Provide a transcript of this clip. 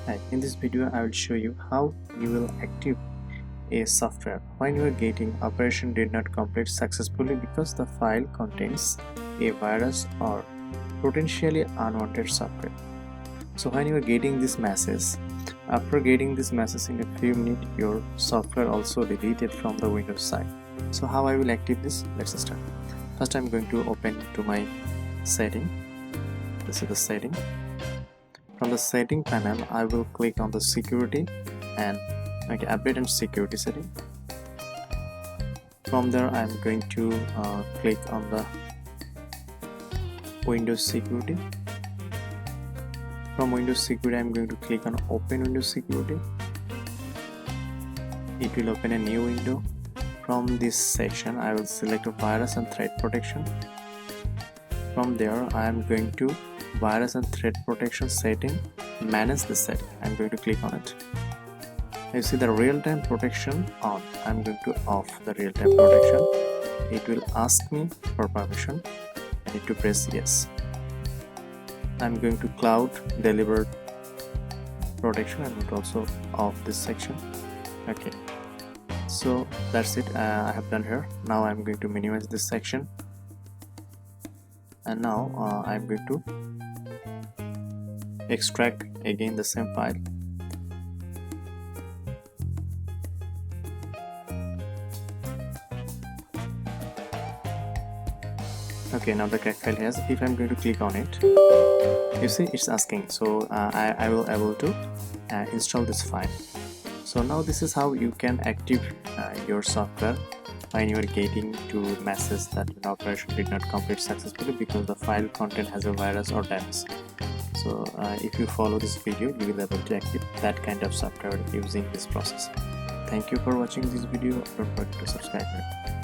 Hi, in this video I will show you how you will active a software when you are getting operation did not complete successfully because the file contains a virus or potentially unwanted software. So when you are getting this message, after getting this message in a few minutes, your software also deleted from the Windows side. So how I will active this? Let's start. First I'm going to open to my setting. This is the setting. From the setting panel I will click on the security and update and security setting. From there I am going to click on the Windows security. From Windows security I am going to click on open Windows security. It will open a new window. From this section I will select virus and threat protection. From there I am going to virus and threat protection setting, manage the setting. I'm going to click on it. You see the real-time protection on. I'm going to off the real-time protection. It will ask me for permission. I need to press yes. I'm going to cloud delivered protection. I'm going to also off this section. Okay, so that's it. I have done here. Now I'm going to minimize this section, and now I'm going to extract again the same file. Okay, now the crack file has. If I'm going to click on it, you see it's asking. So I will able to install this file. So now this is how you can active your software when you are getting to message that an operation did not complete successfully because the file content has a virus or damage. So if you follow this video, you will be able to activate that kind of software using this process. Thank you for watching this video. Don't forget to subscribe.